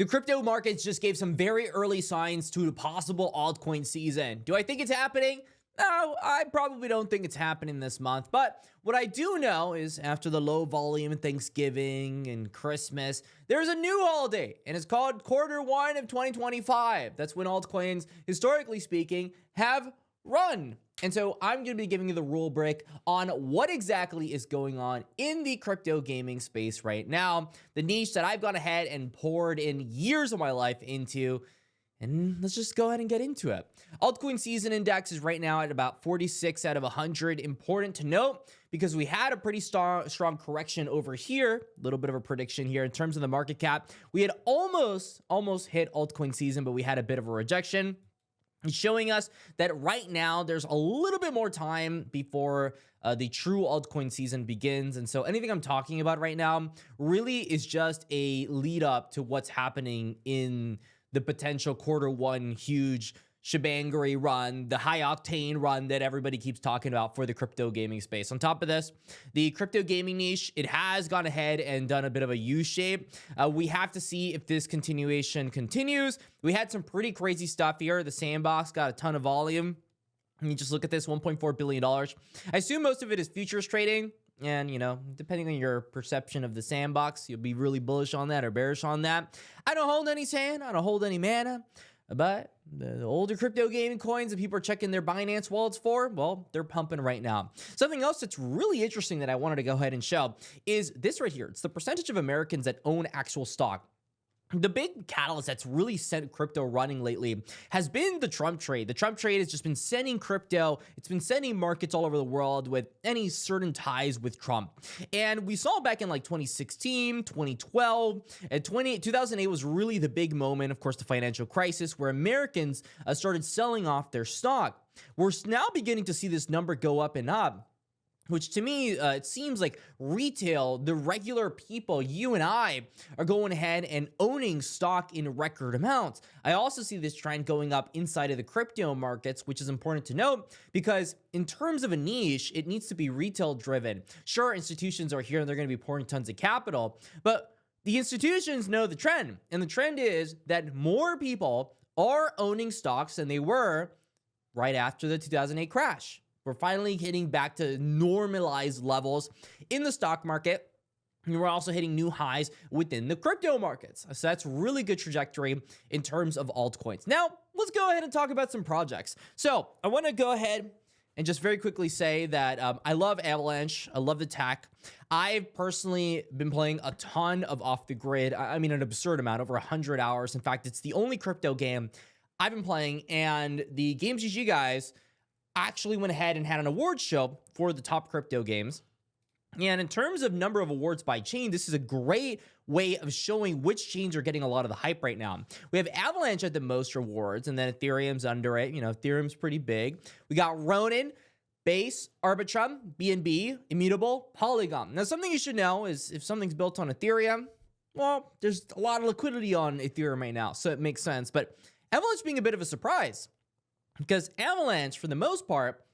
The crypto markets just gave some very early signs to a possible altcoin season. Do I think it's happening? No, I probably don't think it's happening this month. But what I do know is after the low volume Thanksgiving and Christmas, there's a new holiday, and it's called Q1 of 2025. That's when altcoins, historically speaking, have run. And so I'm going to be giving you the rule break on what exactly is going on in the crypto gaming space right now, the niche that I've gone ahead and poured in years of my life into. And let's just go ahead and get into it. Altcoin season index is right now at about 46 out of 100. Important to note because we had a pretty strong correction over here. A little bit of a prediction here in terms of the market cap. We had almost hit altcoin season, but we had a bit of a rejection. It's showing us that right now there's a little bit more time before the true altcoin season begins. And so anything I'm talking about right now really is just a lead up to what's happening in the potential Q1 huge shebangery run, the high octane run that everybody keeps talking about for the crypto gaming space. On top of this, the crypto gaming niche, it has gone ahead and done a bit of a U shape. We have to see if this continuation continues. We had some pretty crazy stuff here. The sandbox got a ton of volume. You just look at this, $1.4 billion. I assume most of it is futures trading. And, you know, depending on your perception of the sandbox, you'll be really bullish on that or bearish on that. I don't hold any sand. I don't hold any mana. But the older crypto gaming coins that people are checking their Binance wallets for, well, they're pumping right now. Something else that's really interesting that I wanted to go ahead and show is this right here. It's the percentage of Americans that own actual stock. The big catalyst that's really sent crypto running lately has been the Trump trade. The Trump trade has just been sending crypto. It's been sending markets all over the world with any certain ties with Trump. And we saw back in like 2016, 2012, and 2008 was really the big moment, of course, the financial crisis, where Americans started selling off their stock. We're now beginning to see this number go up and up, which to me, it seems like retail, the regular people, you and I, are going ahead and owning stock in record amounts. I also see this trend going up inside of the crypto markets, which is important to note because in terms of a niche, it needs to be retail driven. Sure, institutions are here and they're going to be pouring tons of capital, but the institutions know the trend. And the trend is that more people are owning stocks than they were right after the 2008 crash. We're finally hitting back to normalized levels in the stock market. And we're also hitting new highs within the crypto markets. So that's really good trajectory in terms of altcoins. Now, let's go ahead and talk about some projects. So I want to go ahead and just very quickly say that I love Avalanche. I love the tech. I've personally been playing a ton of off the grid. I mean, an absurd amount, over 100 hours. In fact, it's the only crypto game I've been playing. And the 𝐉𝐸_GG guys actually went ahead and had an award show for the top crypto games. And in terms of number of awards by chain, this is a great way of showing which chains are getting a lot of the hype right now. We have Avalanche at the most rewards, and then Ethereum's under it. You know, Ethereum's pretty big. We got Ronin, Base, Arbitrum, BNB, Immutable, Polygon. Now, something you should know is if something's built on Ethereum, well, there's a lot of liquidity on Ethereum right now, so it makes sense. But Avalanche being a bit of a surprise, because Avalanche, for the most part,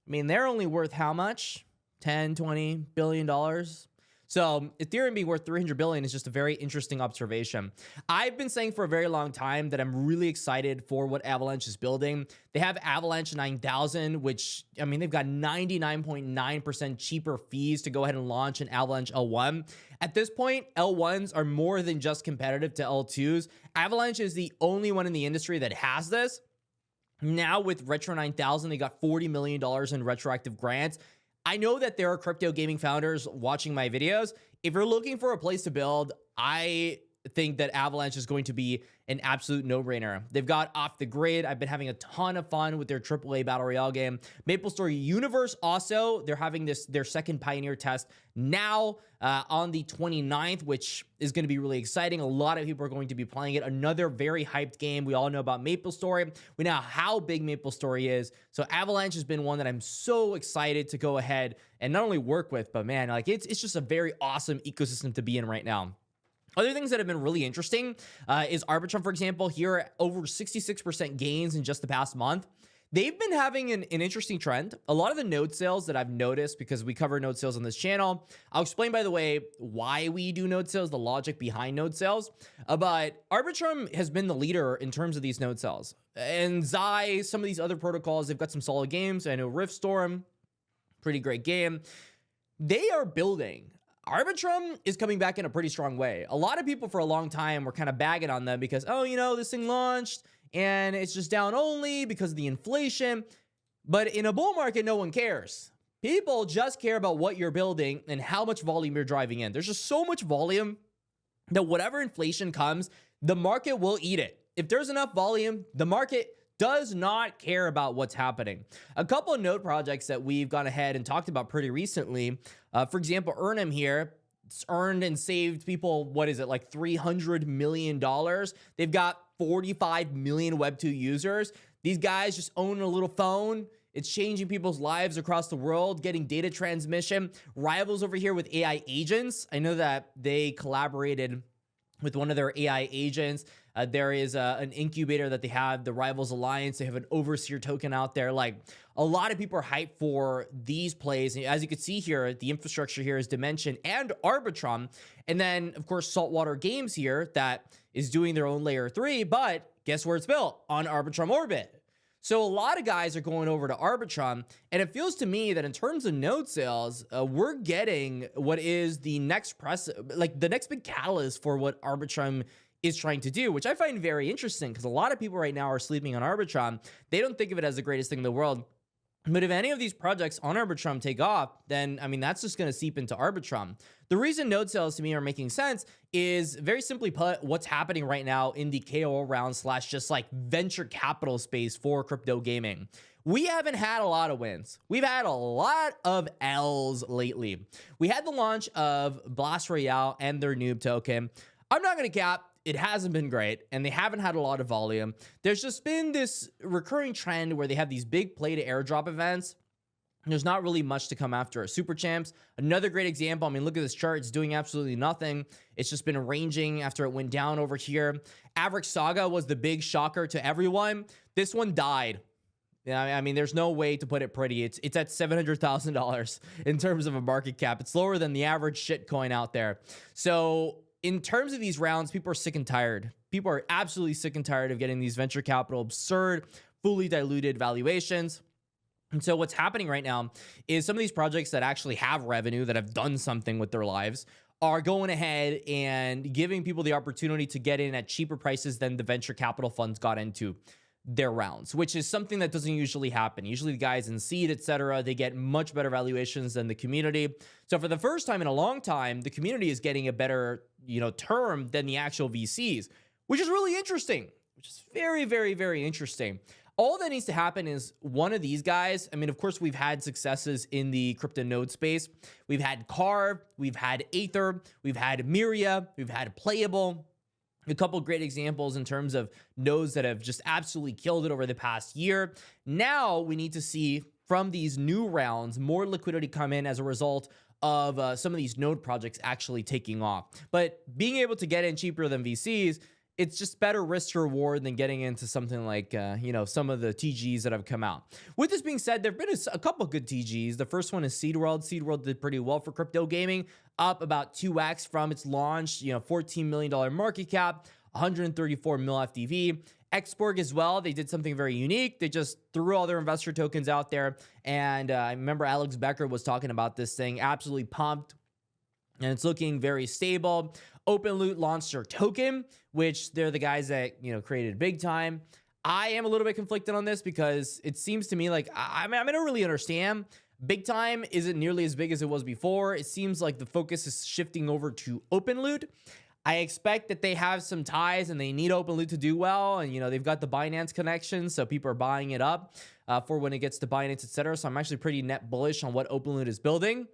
I mean, they're only worth how much? 10, 20 billion dollars. So Ethereum being worth 300 billion is just a very interesting observation. I've been saying for a very long time that I'm really excited for what Avalanche is building. They have Avalanche 9000, which, I mean, they've got 99.9% cheaper fees to go ahead and launch an Avalanche L1. At this point, L1s are more than just competitive to L2s. Avalanche is the only one in the industry that has this. Now with Retro 9000, they got $40 million in retroactive grants. I know that there are crypto gaming founders watching my videos. If you're looking for a place to build, I think that Avalanche is going to be an absolute no-brainer. They've got Off the Grid. I've been having a ton of fun with their AAA Battle Royale game. MapleStory Universe also, they're having their second Pioneer test now on the 29th, which is going to be really exciting. A lot of people are going to be playing it. Another very hyped game. We all know about MapleStory. We know how big MapleStory is. So Avalanche has been one that I'm so excited to go ahead and not only work with, but man, like it's just a very awesome ecosystem to be in right now. Other things that have been really interesting is Arbitrum, for example, here over 66% gains in just the past month. They've been having an interesting trend. A lot of the node sales that I've noticed, because we cover node sales on this channel, I'll explain, by the way, why we do node sales, the logic behind node sales. But Arbitrum has been the leader in terms of these node sales. And 𝐍𝐢, some of these other protocols, they've got some solid games. I know Riftstorm, pretty great game. They are building. Arbitrum is coming back in a pretty strong way. A lot of people for a long time were kind of bagging on them because, oh, you know, this thing launched and it's just down only because of the inflation. But in a bull market, no one cares. People just care about what you're building and how much volume you're driving in. There's just so much volume that whatever inflation comes, the market will eat it. If there's enough volume, the market does not care about what's happening. A couple of node projects that we've gone ahead and talked about pretty recently, for example, Earnum here, it's earned and saved people, what is it, like $300 million. They've got 45 million Web2 users. These guys just own a little phone. It's changing people's lives across the world, getting data transmission. Rivals over here with AI agents. I know that they collaborated with one of their AI agents. There is an incubator that they have, the Rivals Alliance. They have an Overseer token out there. Like, a lot of people are hyped for these plays. And as you can see here, the infrastructure here is Dimension and Arbitrum. And then, of course, Saltwater Games here that is doing their own layer 3. But guess where it's built? On Arbitrum Orbit. So a lot of guys are going over to Arbitrum, and it feels to me that in terms of node sales, we're getting what is the next the next big catalyst for what Arbitrum is trying to do, which I find very interesting because a lot of people right now are sleeping on Arbitrum. They don't think of it as the greatest thing in the world. But if any of these projects on Arbitrum take off, then, I mean, that's just going to seep into Arbitrum. The reason node sales to me are making sense is, very simply put, what's happening right now in the KOL round / just like venture capital space for crypto gaming. We haven't had a lot of wins. We've had a lot of L's lately. We had the launch of Blast Royale and their noob token. I'm not going to cap. It hasn't been great, and they haven't had a lot of volume. There's just been this recurring trend where they have these big play to airdrop events. There's not really much to come after. Super Champs, another great example. I mean, look at this chart. It's doing absolutely nothing. It's just been ranging after it went down over here. Average Saga was the big shocker to everyone. This one died. Yeah, I mean, there's no way to put it pretty. It's at $700,000 in terms of a market cap. It's lower than the average shit coin out there. So in terms of these rounds, people are sick and tired. People are absolutely sick and tired of getting these venture capital absurd, fully diluted valuations. And so what's happening right now is some of these projects that actually have revenue, that have done something with their lives, are going ahead and giving people the opportunity to get in at cheaper prices than the venture capital funds got into their rounds, which is something that doesn't usually happen. Usually the guys in seed, etc., they get much better valuations than the community. So for the first time in a long time, the community is getting a better, term than the actual VCs, which is really interesting, which is very, very, very interesting. All that needs to happen is one of these guys. I mean, of course, we've had successes in the crypto node space. We've had 𝐷, we've had Aether, we've had Myria, we've had Playable. A couple great examples in terms of nodes that have just absolutely killed it over the past year. Now we need to see from these new rounds more liquidity come in as a result of some of these node projects actually taking off. But being able to get in cheaper than VCs, it's just better risk to reward than getting into something like, some of the TGs that have come out. With this being said, there have been a couple good TGs. The first one is SeedWorld. SeedWorld did pretty well for crypto gaming, up about 2x from its launch, $14 million market cap, 134 mil FDV. Xborg as well, they did something very unique. They just threw all their investor tokens out there. And I remember Alex Becker was talking about this thing, absolutely pumped. And it's looking very stable. OpenLoot launched their token, which they're the guys that, created big time. I am a little bit conflicted on this because it seems to me like, I don't really understand. Big time isn't nearly as big as it was before. It seems like the focus is shifting over to OpenLoot. I expect that they have some ties and they need OpenLoot to do well. And, they've got the Binance connection, so people are buying it up for when it gets to Binance, etc. So I'm actually pretty net bullish on what OpenLoot is building.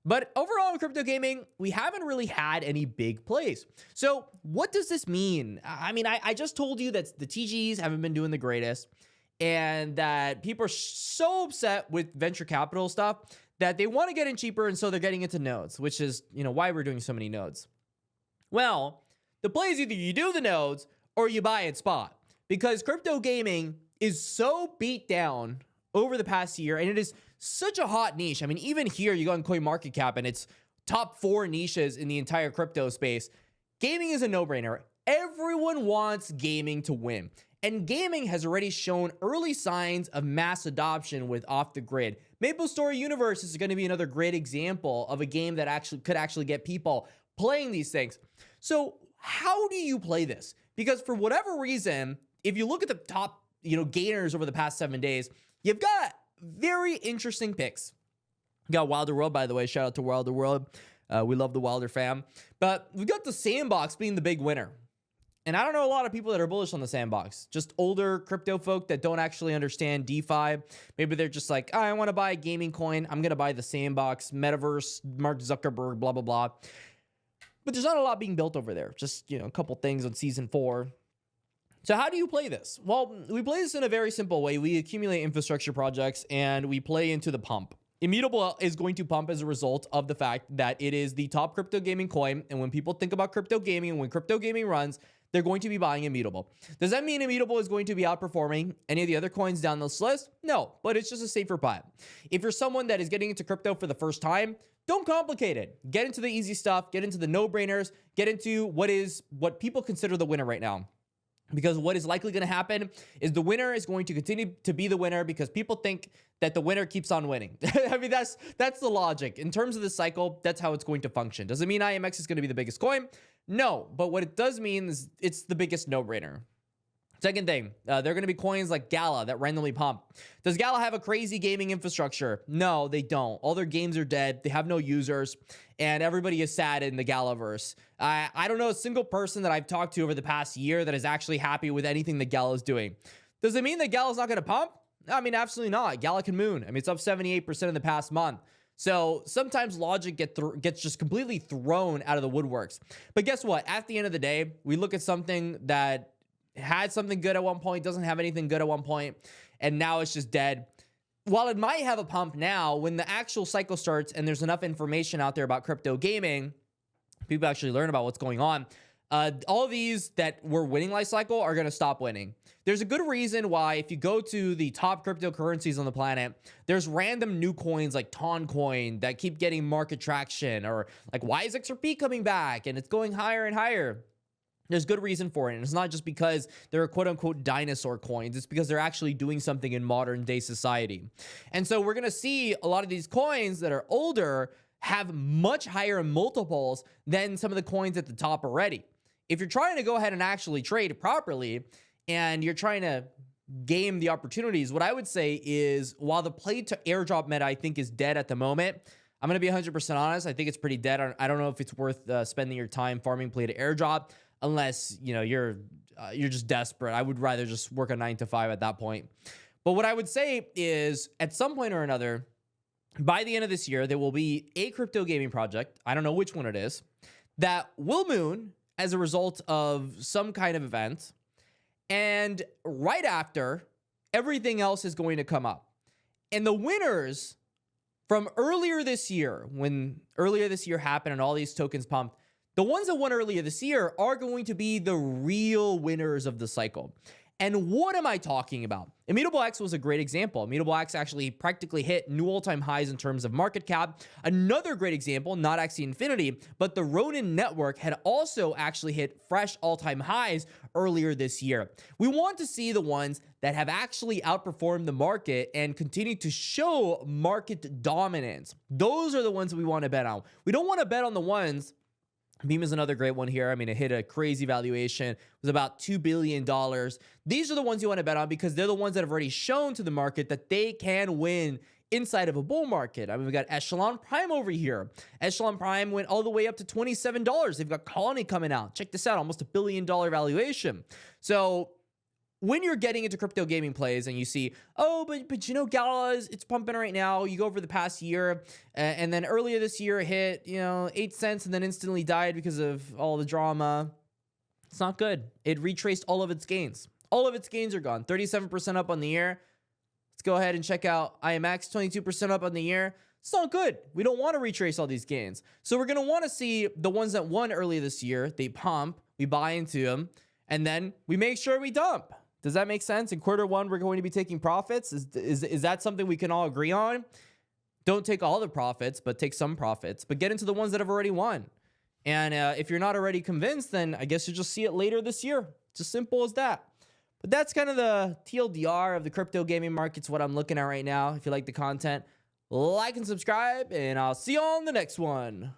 But overall in crypto gaming, we haven't really had any big plays. So what does this mean? I mean, I just told you that the TGs haven't been doing the greatest and that people are so upset with venture capital stuff that they want to get in cheaper, and so they're getting into nodes, which is, why we're doing so many nodes. Well, the play is either you do the nodes or you buy at spot, because crypto gaming is so beat down over the past year, and it is such a hot niche. I mean, even here, you go on CoinMarketCap, and it's top 4 niches in the entire crypto space. Gaming is a no-brainer. Everyone wants gaming to win. And gaming has already shown early signs of mass adoption with Off the Grid. MapleStory Universe is going to be another great example of a game that could actually get people playing these things. So how do you play this? Because for whatever reason, if you look at the top, gainers over the past 7 days, you've got very interesting picks. You got Wilder World, by the way. Shout out to Wilder World. We love the Wilder fam. But we got the Sandbox being the big winner. And I don't know a lot of people that are bullish on the Sandbox. Just older crypto folk that don't actually understand DeFi. Maybe they're just like, I want to buy a gaming coin. I'm going to buy the Sandbox, Metaverse, Mark Zuckerberg, blah, blah, blah. But there's not a lot being built over there. Just, a couple things on season 4. So how do you play this? Well, we play this in a very simple way. We accumulate infrastructure projects and we play into the pump. Immutable is going to pump as a result of the fact that it is the top crypto gaming coin. And when people think about crypto gaming and when crypto gaming runs, they're going to be buying Immutable. Does that mean Immutable is going to be outperforming any of the other coins down this list? No, but it's just a safer bet. If you're someone that is getting into crypto for the first time, don't complicate it. Get into the easy stuff, get into the no-brainers, get into what people consider the winner right now. Because what is likely going to happen is the winner is going to continue to be the winner because people think that the winner keeps on winning. I mean, that's the logic. In terms of the cycle, that's how it's going to function. Does it mean IMX is going to be the biggest coin? No, but what it does mean is it's the biggest no-brainer. Second thing, there are going to be coins like Gala that randomly pump. Does Gala have a crazy gaming infrastructure? No, they don't. All their games are dead. They have no users, and everybody is sad in the Galaverse. I don't know a single person that I've talked to over the past year that is actually happy with anything that Gala is doing. Does it mean that Gala's not going to pump? I mean, absolutely not. Gala can moon. I mean, it's up 78% in the past month. So sometimes logic gets just completely thrown out of the woodworks. But guess what? At the end of the day, we look at something that had something good at one point, doesn't have anything good at one point, and now it's just dead. While it might have a pump now, when the actual cycle starts and there's enough information out there about crypto gaming, people actually learn about what's going on. All of these that were winning life cycle are going to stop winning. There's a good reason why if you go to the top cryptocurrencies on the planet, there's random new coins like Toncoin that keep getting market traction, or like why is XRP coming back and it's going higher and higher. There's good reason for it. And it's not just because they're quote unquote dinosaur coins. It's because they're actually doing something in modern day society. And so we're going to see a lot of these coins that are older have much higher multiples than some of the coins at the top already. If you're trying to go ahead and actually trade properly and you're trying to game the opportunities, what I would say is while the play to airdrop meta I think is dead at the moment, I'm going to be 100% honest. I think it's pretty dead. I don't know if it's worth spending your time farming play to airdrop. Unless, you're just desperate. I would rather just work a 9 to 5 at that point. But what I would say is at some point or another, by the end of this year, there will be a crypto gaming project. I don't know which one it is that will moon as a result of some kind of event. And right after, everything else is going to come up. And the winners from earlier this year, when earlier this year happened and all these tokens pumped, the ones that won earlier this year are going to be the real winners of the cycle. And what am I talking about? Immutable X was a great example. Immutable X actually practically hit new all-time highs in terms of market cap. Another great example, not Axie Infinity, but the Ronin network had also actually hit fresh all-time highs earlier this year. We want to see the ones that have actually outperformed the market and continue to show market dominance. Those are the ones that we want to bet on. We don't want to bet on the ones. Beam is another great one here. I mean, it hit a crazy valuation. It was about $2 billion. These are the ones you want to bet on because they're the ones that have already shown to the market that they can win inside of a bull market. I mean, we got Echelon Prime over here. Echelon Prime went all the way up to $27. They've got Colony coming out. Check this out, almost $1 billion valuation. So when you're getting into crypto gaming plays and you see, oh, but Gala it's pumping right now. You go over the past year, and then earlier this year it hit 8 cents and then instantly died because of all the drama. It's not good. It retraced all of its gains. All of its gains are gone. 37% up on the year. Let's go ahead and check out IMX. 22% up on the year. It's not good. We don't want to retrace all these gains. So we're going to want to see the ones that won earlier this year. They pump. We buy into them. And then we make sure we dump. Does that make sense? In quarter one, we're going to be taking profits. Is that something we can all agree on? Don't take all the profits, but take some profits. But get into the ones that have already won. And if you're not already convinced, then I guess you'll just see it later this year. It's as simple as that. But that's kind of the TLDR of the crypto gaming markets, what I'm looking at right now. If you like the content, like and subscribe, and I'll see you on the next one.